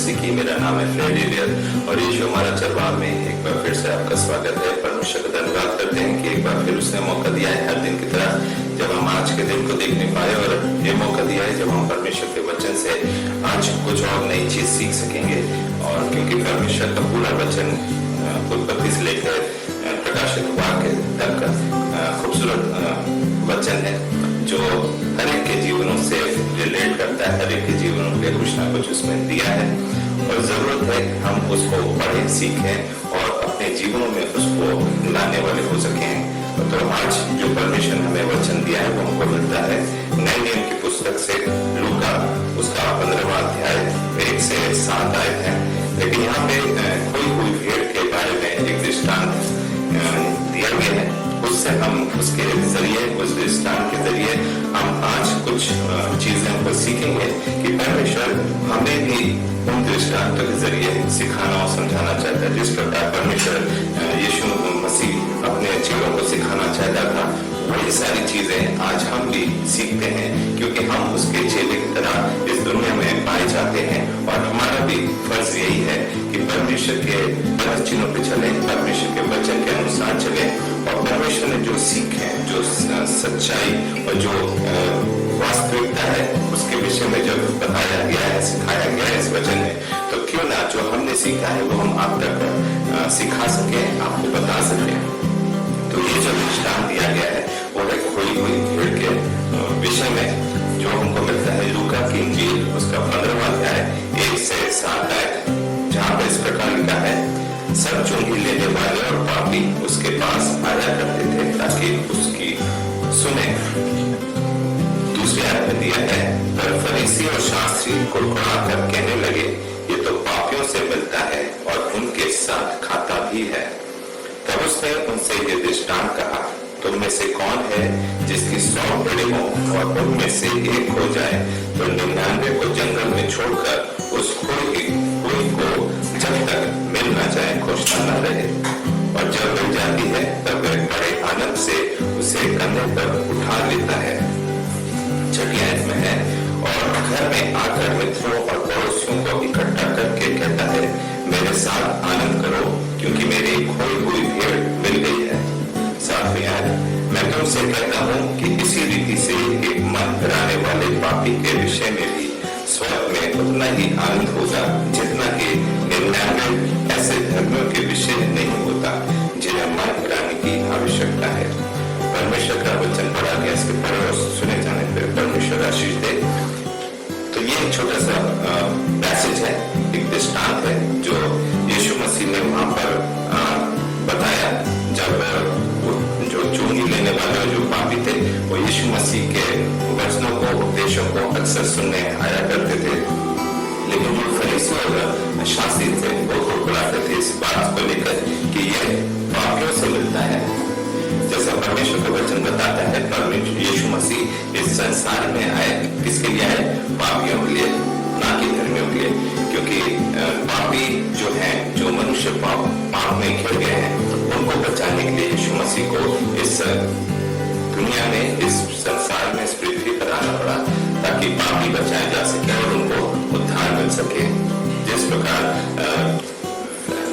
जैसे कि मेरा नाम है फ्रेड एलियर और ये शो हमारा चरवाह में एक बार फिर से आपका स्वागत है। परमेश्वर का धन्यवाद करते हैं कि एक बार फिर उसने मौका दिया है हर दिन की तरह, जब हम आज के दिन को देख नहीं पाए, और ये मौका दिया है जब हम परमेश्वर के वचन से आज कुछ और नई चीज सीख सकेंगे। और क्योंकि परमेश्वर का पूरा वचन उत्पत्ति से लेकर प्रकाशित वाक्य तक खूबसूरत वचन है जो हर एक के जीवनों से रिलेट करता है, हर एक के जीवनों पे कुछ ना कुछ उसमें दिया है और जरूरत है कि हम उसको पढ़ें, सीखें और अपने जीवनों में उसको लाने वाले हो सकें। तो आज जो परमेश्वर हमें वचन दिया है वो हमको मिलता है नए नियम की पुस्तक से, लूका उसका 15वां अध्याय 1 से 7 आए हैं। लेकिन यहाँ पे खोई हुई भेड़ के बारे में एक दृष्टांत दिया गया है, उससे हम उसके जरिए, उस दृष्टांत के जरिए हम आज कुछ चीजें को सीखेंगे कि परमेश्वर हमें भी उन दृष्टांतों के जरिए सिखाना और समझाना चाहता है। जिस प्रकार परमेश्वर यीशु मसीह अपने चेलों को सिखाना चाहता था, वही सारी चीजें आज हम भी सीखते हैं क्योंकि हम उसके चेले की तरह इस दुनिया में पाए जाते हैं। और हमारा भी फर्ज यही है कि परमेश्वर के वचनों पे चले, परमेश्वर के वचन के अनुसार चले और परमेश्वर ने जो सीखे, जो सच्चाई और जो वास्तविकता है उसके विषय में जब बताया गया है, सिखाया गया है इस वचन में, तो क्यों ना जो हमने सीखा है वो हम आप तक सिखा सके, आपको बता सके। तो ये जो दृष्टांत दिया गया है वो है खोई हुई भेड़ के विषय में, जो हमको मिलता है लूका की इंजील उसका 15वां अध्याय 1 से 7 आए, जहाँ पर इस प्रकार लिखा है, सब चुंगी लेने वाले और पापी उसके पास आया करते थे ताकि उसकी सुने। दूसरे आयत में दिया है, पर फरीसी और शास्त्री कुड़कुड़ा कर कहने लगे, ये तो पापियों से मिलता है और उनके साथ खाता भी है। तब उसने उनसे ये दृष्टांत कहा, तुम में से कौन है जिसकी 100 भेड़ें हों और उनमें से एक खो जाए तो 99 को जंगल में छोड़कर उस खोई को जब तक मिल न जाए खोजता न रहे, और जब मिल जाती है तब वह बड़े आनंद से उसे कंधे पर उठा लेता है। छठी आयत में है, और घर में आकर मित्रों और पड़ोसियों को इकट्ठा करके कहता है, मेरे साथ आनंद करो क्योंकि मेरी खोई हुई भेड़ मिल गई है। 7वीं आयत, मैं तुमसे कहता हूँ कि इसी रीति से एक मन फिराने वाले पापी के विषय में भी स्वर्ग में उतना ही आनंद होगा जितना कि 99 ऐसे धर्मियों के विषय नहीं होता जिन्हें मन फिराने की आवश्यकता है। परमेश्वर का वचन पढ़ा गया, इसके पढ़े और सुने जाने पर परमेश्वर आशीष दे। तो ये एक छोटा सा पैसेज है, एक दृष्टांत है जो यीशु मसीह ने वहां पर बताया, जब जो चुंगी लेने वाले जो पापी थे वो यीशु मसीह के वचनों को, उपदेशों को अक्सर सुनने आया करते थे। लेकिन जो फरीसी और शास्त्री थे वो कुड़कुड़ाते थे इस बात को लेकर कि ये पापियों से मिलता है। जैसा परमेश्वर का वचन बताता है, परमेश्वर यीशु मसीह इस संसार में आए, किसके लिए आए? पापियों के लिए, ना कि धर्मियों के लिए। क्योंकि पापी जो हैं, जो मनुष्य पाप में घिर गए हैं, उनको बचाने के लिए यीशु मसीह को इस दुनिया में, इस संसार में, इस पृथ्वी पर आना पड़ा ताकि पापी बचाए जा सके और उनको उद्धार मिल सके। जिस प्रकार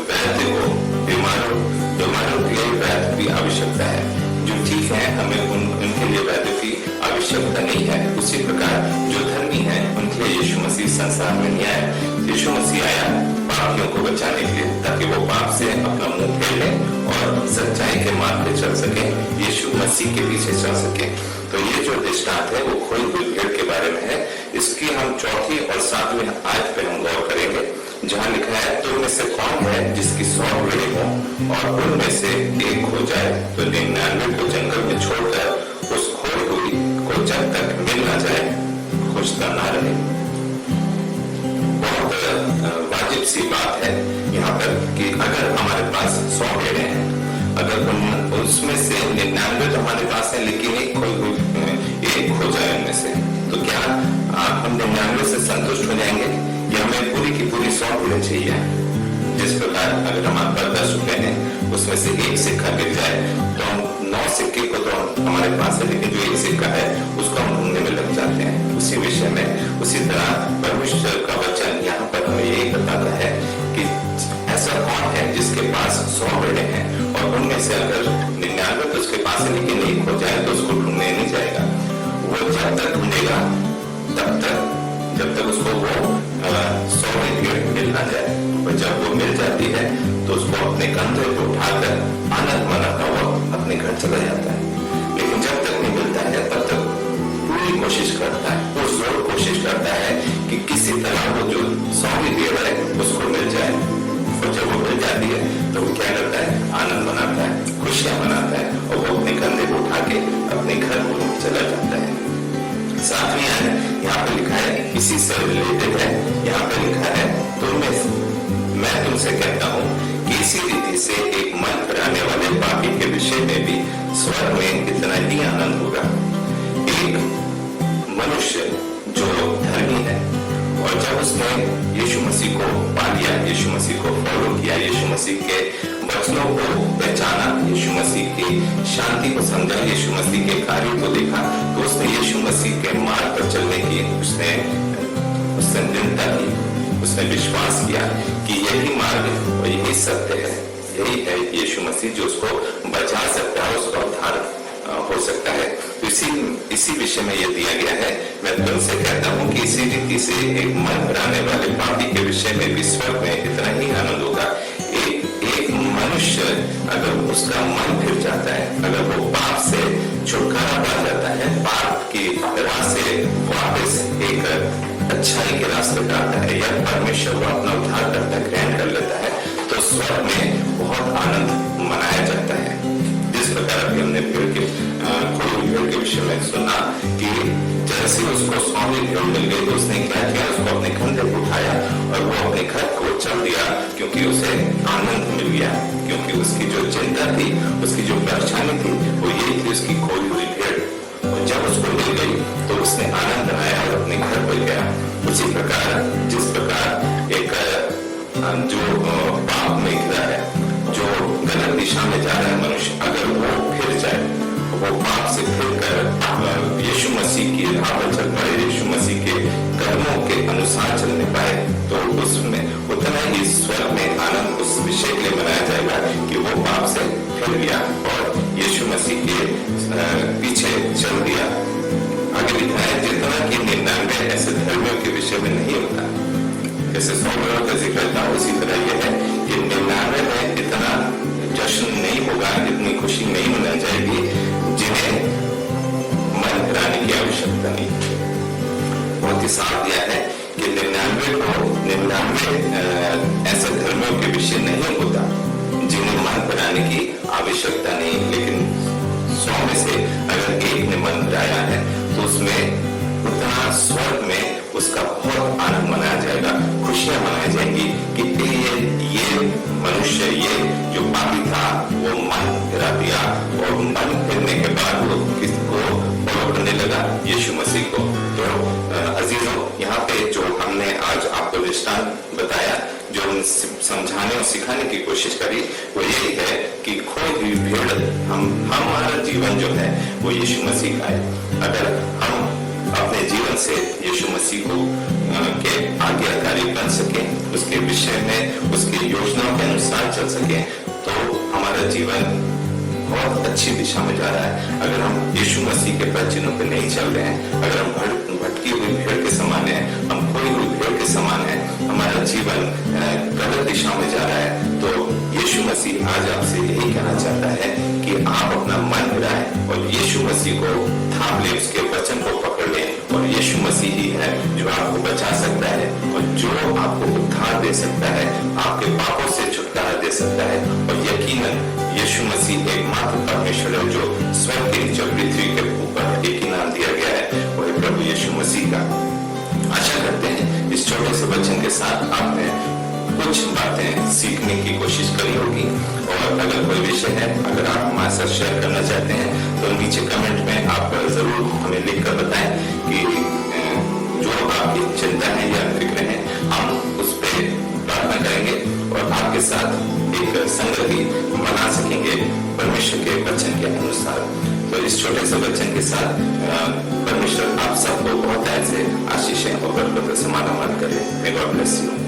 वैद्य को बीमारों के लिए वैद्य की आवश्यकता है, जो ठीक है हमें उनके लिए वैद्य की आवश्यकता नहीं है, उसी प्रकार जो धर्मी है उनके लिए यीशु मसीह संसार में नहीं आया। यीशु मसीह आया पापियों को बचाने के लिए ताकि वो पाप से अपना मुंह फेर लें और सच्चाई के मार्ग पे चल सके, यीशु मसीह के पीछे चल सके। तो ये जो दृष्टांत है वो खोई हुई भेड़ के बारे में है। इसकी हम 4वीं और 7वीं आयत पे हम गौर करेंगे, जहाँ लिखा है, तुम में से कौन है जिसकी 100 भेड़ें हों और उनमें से एक खो जाए तो 99 को जंगल में छोड़कर उस खोई हुई को जब तक मिल न जाए खोजता ना रहे। बहुत वाजिब सी बात है यहाँ पर कि अगर हमारे पास 100 भेड़ें हैं, अगर उसमें से 99 तो हमारे पास है लेकिन एक खो जाए उनमें से, तो क्या हम 99 से संतुष्ट हो जाएंगे या हमें पूरी की पूरी 100 भेड़ें चाहिए? जिस प्रकार अगर हमारे पास 10 रुपए हैं, उसमें से एक सिक्का गिर जाए तो हम 9 सिक्के को तो हमारे पास है, लेकिन जो एक सिक्का है उसको हम ढूंढने में लग जाते हैं। उसी विषय में, उसी तरह परमेश्वर का वचन यहाँ पर हमें यही बताता है कि ऐसा कौन है जिसके पास 100 भेड़ें हैं और उनमें से अगर 99 तो उसके पास है लेकिन एक हो जाए तो उसको ढूंढने नहीं जाएगा। वो जब तक ढूंढेगा तब तक जब तक उसको वो 100 भेड़ मिल ना जाए। और जब वो मिल जाती है तो उसको अपने कंधे को उठाकर आनंद मनाता हुआ अपने घर चला जाता है। लेकिन जब तक नहीं मिलता है तब तक पूरी कोशिश करता है, पुरजोर कोशिश करता है कि किसी तरह वो जो 100 भेड़ है उसको मिल जाए। और जब वो मिल जाती है तो वो क्या करता है, आनंद मनाता है, खुशियां मनाता है और वो अपने कंधे को उठा के अपने घर को चला जाता है। साथ ही यहाँ पे लिखा है, इसी से रिलेटेड है, यहाँ पे लिखा है तो मैं तुमसे कहता हूँ कि इसी रीति से एक मन फिराने वाले पापी के विषय में भी स्वर्ग में इतना ही आनंद होगा। एक मनुष्य जो धर्मी है और जब उसने यीशु मसीह को पा लिया, यीशु मसीह को फॉलो किया, यीशु मसीह के वचनों को पहचाना, यीशु मसीह की शांति को समझा, यीशु मसीह के कार्यों को देखा, तो उसने यीशु मसीह के मार्ग पर चलने की उसने दृढ़ता की, उसने विश्वास किया कि यही मार्ग है और यही सत्य है, यही है यीशु मसीह जो उसको बचा सकता है, उसका उद्धार हो सकता है। तो इसी विषय में यह दिया गया है, मैं तुमसे कहता हूँ कि इसी रीति से एक मन फिराने वाले पापी के विषय में भी स्वर्ग में इतना ही आनंद होगा। एक मनुष्य अगर उसका मन फिर जाता है, अगर वो पाप से छुटकारा पा जाता है, पाप की राह से वापस एक अच्छाई के रास्ते पर आता है या परमेश्वर को अपना उद्धार करता ग्रहण कर लेता है, तो स्वर्ग में बहुत आनंद मनाया जाता है। जिस प्रकार अभी हमने भेड़ के विषय में सुना कि जैसे उसको 100 भेड़ मिल गई तो उसने क्या किया, उसको अपने कंधे को उठाया और वो अपने घर को चल दिया, क्योंकि उसे आनंद मिल गया। क्योंकि उसकी जो चिंता थी, उसकी जो परेशानी थी, वो यही थी उसकी खोई हुई भेड़। और जब उसको मिल गई तो उसने आनंद बनाया और अपने घर को गया। उसी प्रकार जिस प्रकार एक जो पाप में गिरा है, जो गलत दिशा में जा रहा है मनुष्य, अगर वो फिर जाए, वो पाप से फिर कर यीशु मसीह की राह पर चल पाए, यीशु मसीह के कर्मों के अनुसार चलने पाए, तो उसमें उतना ही स्वर्ग में आनंद उस विषय के लिए मनाया जाएगा कि वो पाप से फिर गया और यीशु मसीह के पीछे चल दिया। आगे लिखा है, जितना कि 99 ऐसे धर्मियों के विषय में नहीं होता। जैसे 100 का जिक्र था, उसी तरह यह है कि 99 में इतना जश्न नहीं होगा, इतनी खुशी नहीं मनाई जाएगी जिन्हें मन फिराने की आवश्यकता नहीं। बहुत ही साफ दिया है कि 99 ऐसे धर्मियों के विषय नहीं होता जिन्हें मन फिराने की आवश्यकता नहीं। लेकिन 100 में से अगर एक ने मन फिराया है तो उसमें उतना स्वर्ग में उसका बहुत आनंद मनाया जाएगा, खुशियां मनाई जाएंगी कि ये मनुष्य, ये जो पापी था, वो मन फिरा दिया और मन फिरने के बाद वो किसको फॉलो करने लगा, यीशु मसीह को। तो अजीजों, यहाँ पे जो हमने आज आपको दृष्टांत बताया, जो समझाने और सिखाने की कोशिश करी, वो यही है कि खोई हुई भेड़ हमारा जीवन जो है वो यीशु मसीह का है। अगर हम अपने जीवन से यीशु मसीह को के आज्ञाकारी बन सके, उसके विषय में उसकी योजनाओं के अनुसार चल सके, तो हमारा जीवन बहुत अच्छी दिशा में जा रहा है। अगर हम यीशु मसीह के वचनों पे नहीं चल रहे हैं, अगर हम भटकी हुई भेड़ के समान है, हम खोई हुई भेड़ के समान है, हमारा जीवन गलत दिशा में जा रहा है, तो यीशु मसीह आज आपसे यही कहना चाहता है कि आप अपना मन मिलाएं और यीशु मसीह को थाम ले, उसके वचन को पकड़ ले। और यीशु मसीह ही है जो आपको बचा सकता है और जो आपको उद्धार दे सकता है, आपके पापों से छुटकारा दे सकता है। और यकीनन यीशु मसीह एकमात्र परमेश्वर है जो स्वर्ग के नीचे पृथ्वी के ऊपर एक ही नाम दिया गया है, वो है प्रभु यीशु मसीह का। आशा करते हैं इस छोटे से वचन के साथ आपने कुछ बातें सीखने की कोशिश करी होगी। और अगर कोई विषय है, अगर आप हमारे साथ शेयर करना चाहते हैं, तो नीचे कमेंट में आप जरूर हमें लिखकर बताएं कि जो आपकी चिंता है या फिक्र है, हम उस पर प्रार्थना करेंगे और आपके साथ एक संगति बना सकेंगे परमेश्वर के वचन के अनुसार। तो इस छोटे से वचन के साथ परमेश्वर आप सबको बहुत ऐसे आशीषें और बरकत से मालामाल करे। May God bless you.